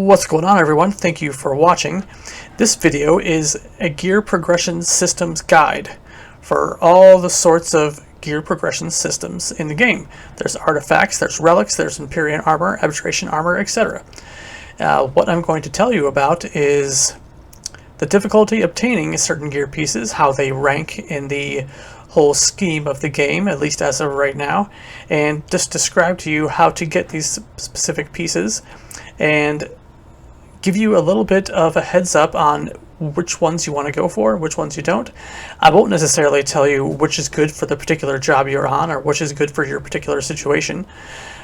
What's going on, everyone? Thank you for watching. This video is a gear progression systems guide for all the sorts of gear progression systems in the game. There's artifacts, there's relics, there's Empyrean armor, abjuration armor, etc. What I'm going to tell you about is the difficulty obtaining certain gear pieces, how they rank in the whole scheme of the game, at least as of right now, and just describe to you how to get these specific pieces and give you a little bit of a heads up on which ones you want to go for, which ones you don't. I won't necessarily tell you which is good for the particular job you're on or which is good for your particular situation.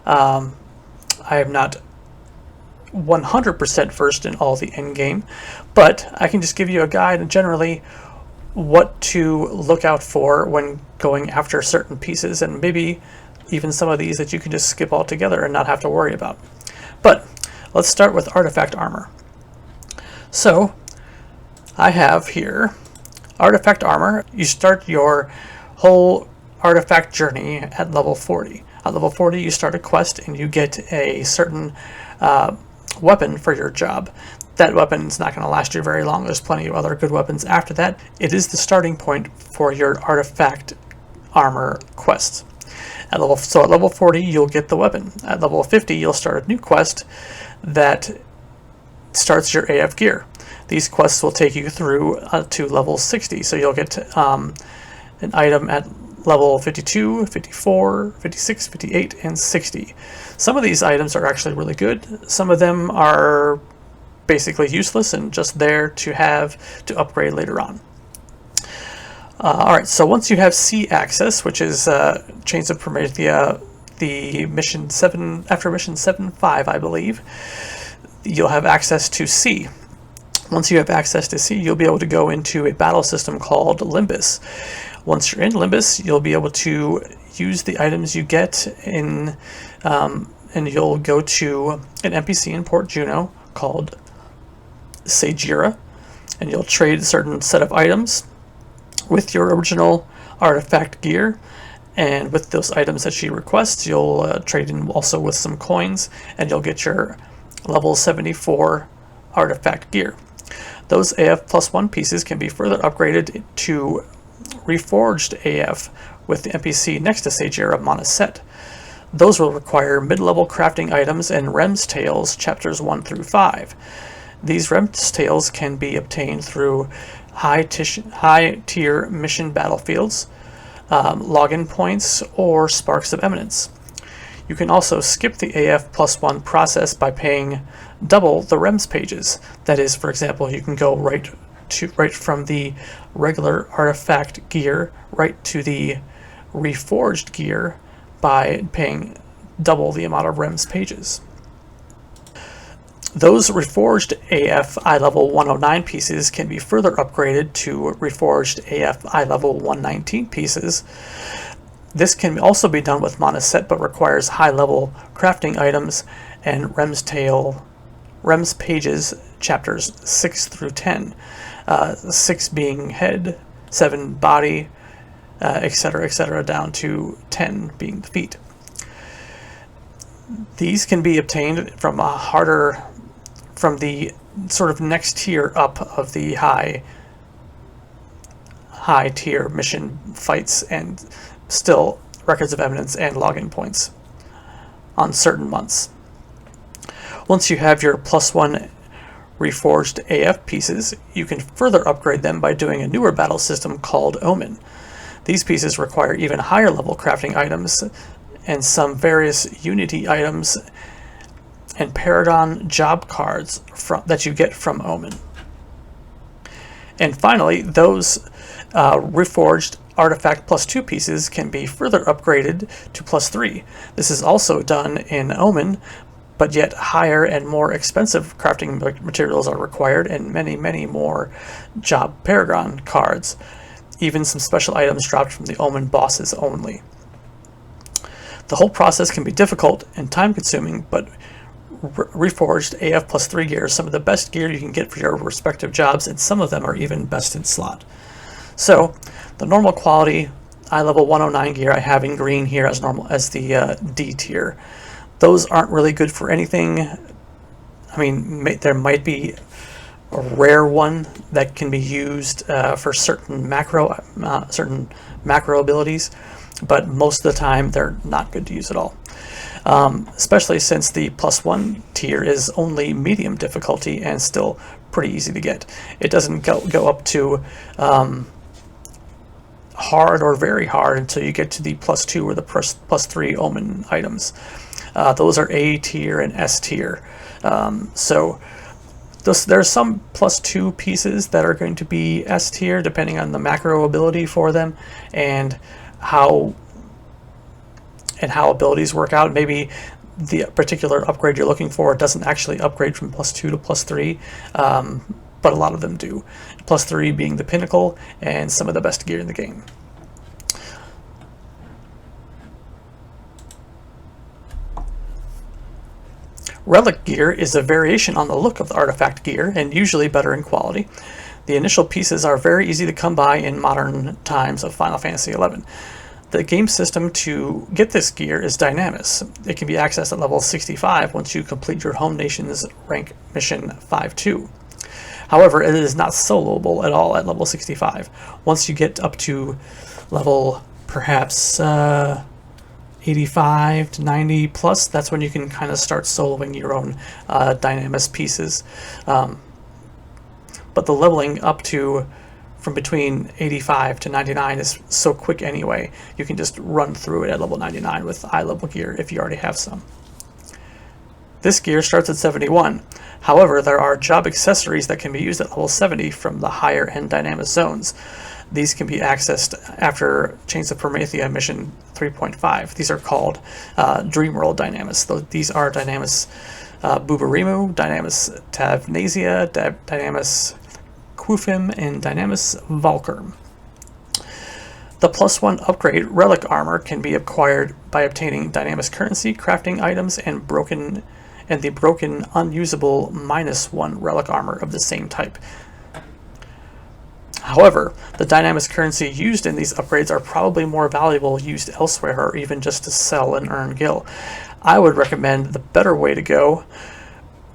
I am not 100% versed in all the end game, but I can just give you a guide and generally what to look out for when going after certain pieces, and maybe even some of these that you can just skip altogether and not have to worry about. But let's start with artifact armor. So I have here artifact armor. You start your whole artifact journey at level 40. At level 40 you start a quest and you get a certain weapon for your job. That weapon is not going to last you very long. There's plenty of other good weapons after that. It is the starting point for your artifact armor quests. At level 40 you'll get the weapon. At level 50 you'll start a new quest that starts your AF gear. These quests will take you through to level 60, so you'll get an item at level 52, 54, 56, 58, and 60. Some of these items are actually really good. Some of them are basically useless and just there to have to upgrade later on. Alright, so once you have C access, which is Chains of Promethea, the mission 7, after mission 7.5 I believe, you'll have access to C. Once you have access to C, you'll be able to go into a battle system called Limbus. Once you're in Limbus, you'll be able to use the items you get in, and you'll go to an NPC in Port Juno called Sagira, and you'll trade a certain set of items with your original artifact gear, and with those items that she requests, you'll trade in also with some coins, and you'll get your level 74 artifact gear. Those AF +1 pieces can be further upgraded to reforged AF with the NPC next to Sagira Monaset. Those will require mid-level crafting items and Rem's Tales chapters 1 through 5. These Rem's Tales can be obtained through high-tier mission battlefields, login points, or Sparks of Eminence. You can also skip the AF +1 process by paying double the REMS pages. That is, for example, you can go right from the regular artifact gear right to the reforged gear by paying double the amount of REMS pages. Those reforged AF I-level 109 pieces can be further upgraded to reforged AF I-level 119 pieces. This can also be done with Monaset, but requires high-level crafting items and Rem's pages chapters 6 through 10. 6 being head, 7 body, etc., etc., down to 10 being the feet. These can be obtained from from the sort of next tier up of the high tier mission fights, and still records of evidence and login points on certain months. Once you have your +1 reforged AF pieces, you can further upgrade them by doing a newer battle system called Omen. These pieces require even higher level crafting items and some various Unity items and Paragon job cards that you get from Omen. And finally, those reforged artifact +2 pieces can be further upgraded to +3. This is also done in Omen, but yet higher and more expensive crafting materials are required, and many, many more job Paragon cards. Even some special items dropped from the Omen bosses only. The whole process can be difficult and time-consuming, but reforged AF +3 gear is some of the best gear you can get for your respective jobs, and some of them are even best in slot. So the normal quality I-level 109 gear I have in green here as normal as the D tier. Those aren't really good for anything I mean, there might be a rare one that can be used for certain macro abilities, but most of the time they're not good to use at all. Especially since the +1 tier is only medium difficulty and still pretty easy to get. It doesn't go up to hard or very hard until you get to the +2 or the +3 omen items. Those are A tier and S tier. So there's some +2 pieces that are going to be S tier depending on the macro ability for them and how abilities work out. Maybe the particular upgrade you're looking for doesn't actually upgrade from +2 to +3, but a lot of them do. +3 being the pinnacle and some of the best gear in the game. Relic gear is a variation on the look of the artifact gear and usually better in quality. The initial pieces are very easy to come by in modern times of Final Fantasy XI. The game system to get this gear is dynamous. It can be accessed at level 65 once you complete your home nation's rank mission 5-2. However, it is not soloable at all at level 65. Once you get up to level perhaps 85 to 90 plus, that's when you can kind of start soloing your own dynamous pieces. But the leveling up to from between 85 to 99 is so quick anyway, you can just run through it at level 99 with eye level gear if you already have some. This gear starts at 71. However, there are job accessories that can be used at level 70 from the higher end dynamous zones. These can be accessed after Chains of Promethea mission 3.5. These are called Dream World Dynamis. These are Dynamis Bubarimu, Dynamis Tavnasia, Dynamis Quufim, and Dynamis Valkyr. The +1 upgrade Relic Armor can be acquired by obtaining Dynamis currency, crafting items, and the broken unusable -1 Relic Armor of the same type. However, the Dynamis currency used in these upgrades are probably more valuable used elsewhere or even just to sell and earn gil. I would recommend the better way to go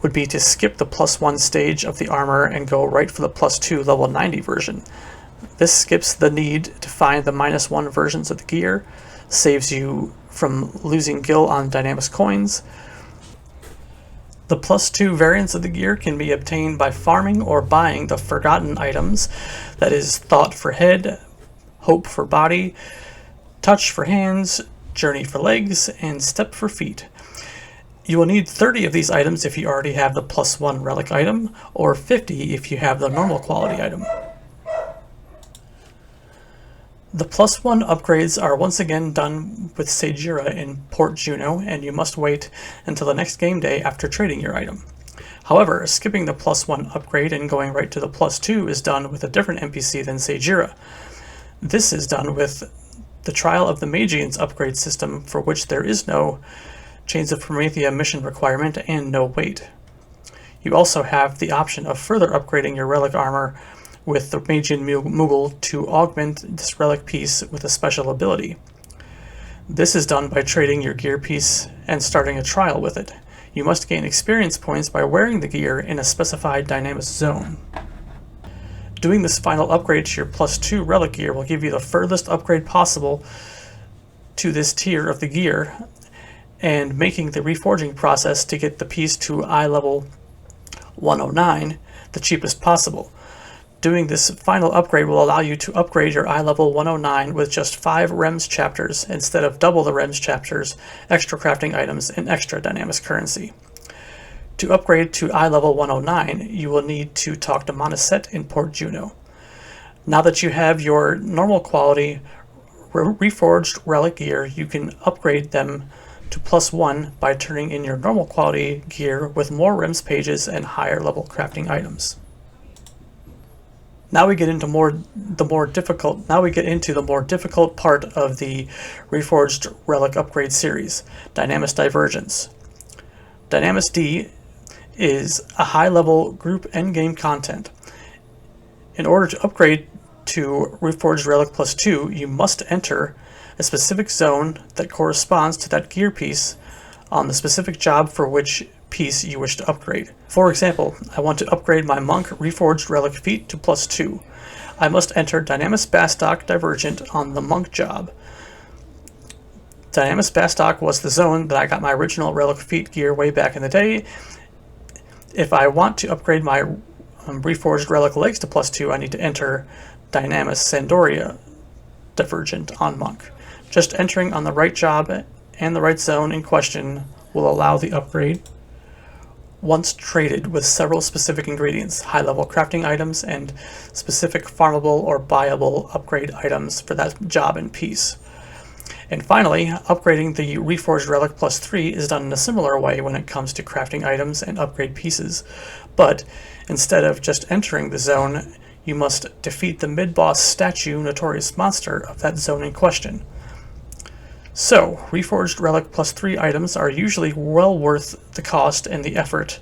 would be to skip the +1 stage of the armor and go right for the +2 level 90 version. This skips the need to find the -1 versions of the gear, saves you from losing gil on Dynamis coins. The +2 variants of the gear can be obtained by farming or buying the forgotten items, that is, Thought for head, Hope for body, Touch for hands, Journey for legs, and Step for feet. You will need 30 of these items if you already have the +1 relic item, or 50 if you have the normal quality item. The +1 upgrades are once again done with Seijira in Port Juno, and you must wait until the next game day after trading your item. However, skipping the +1 upgrade and going right to the +2 is done with a different NPC than Seijira. This is done with the Trial of the Magians upgrade system, for which there is no Chains of Promethea mission requirement and no wait. You also have the option of further upgrading your relic armor with the Magian Moogle to augment this relic piece with a special ability. This is done by trading your gear piece and starting a trial with it. You must gain experience points by wearing the gear in a specified dynamic zone. Doing this final upgrade to your +2 relic gear will give you the furthest upgrade possible to this tier of the gear, and making the reforging process to get the piece to eye level 109 the cheapest possible. Doing this final upgrade will allow you to upgrade your eye level 109 with just 5 REMS chapters instead of double the REMS chapters, extra crafting items, and extra Dynamis currency. To upgrade to eye level 109, you will need to talk to Monisset in Port Juno. Now that you have your normal quality reforged relic gear, you can upgrade them to +1 by turning in your normal quality gear with more REMS pages and higher level crafting items. Now we get into the more difficult part of the Reforged Relic upgrade series, Dynamis Divergence. Dynamis D is a high-level group endgame content. In order to upgrade to Reforged Relic +2, you must enter a specific zone that corresponds to that gear piece on the specific job for which piece you wish to upgrade. For example, I want to upgrade my Monk Reforged Relic feat to +2. I must enter Dynamis Bastock Divergent on the Monk job. Dynamis Bastock was the zone that I got my original Relic feat gear way back in the day. If I want to upgrade my Reforged Relic legs to +2, I need to enter Dynamis Sandoria Divergent on Monk. Just entering on the right job and the right zone in question will allow the upgrade once traded with several specific ingredients, high-level crafting items, and specific farmable or buyable upgrade items for that job and piece. And finally, upgrading the Reforged Relic +3 is done in a similar way when it comes to crafting items and upgrade pieces, but instead of just entering the zone, you must defeat the mid-boss statue Notorious Monster of that zone in question. So, Reforged Relic +3 items are usually well worth the cost and the effort,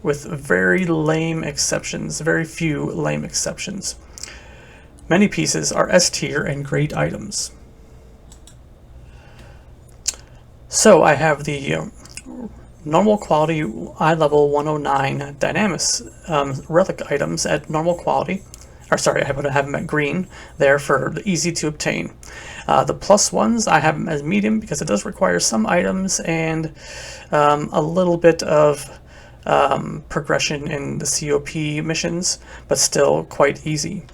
with very lame exceptions, very few lame exceptions. Many pieces are S tier and great items. So I have the normal quality eye level 109 Dynamis relic items at normal quality. Or sorry, I would have them at green there for the easy to obtain. The plus ones, I have them as medium because it does require some items and a little bit of progression in the COP missions, but still quite easy.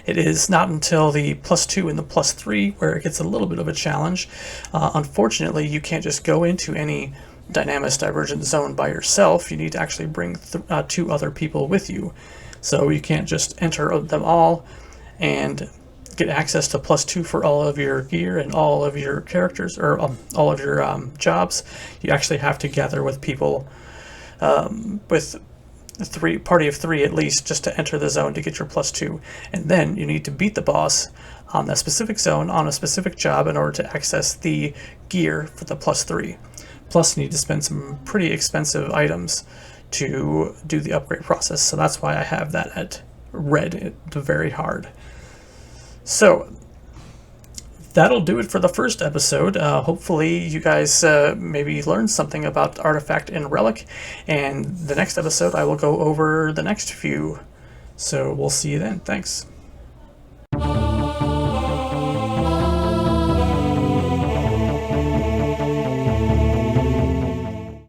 It is not until the +2 and the +3 where it gets a little bit of a challenge. Unfortunately, you can't just go into any Dynamis Divergent zone by yourself. You need to actually bring 2 other people with you. So you can't just enter them all and get access to +2 for all of your gear and all of your characters, or all of your jobs. You actually have to gather with people with a party of 3 at least, just to enter the zone to get your +2. And then you need to beat the boss on that specific zone on a specific job in order to access the gear for the +3. Plus you need to spend some pretty expensive items to do the upgrade process, so that's why I have that at red, very hard. So that'll do it for the first episode. Hopefully you guys maybe learned something about Artifact and Relic, and the next episode I will go over the next few. So we'll see you then. Thanks.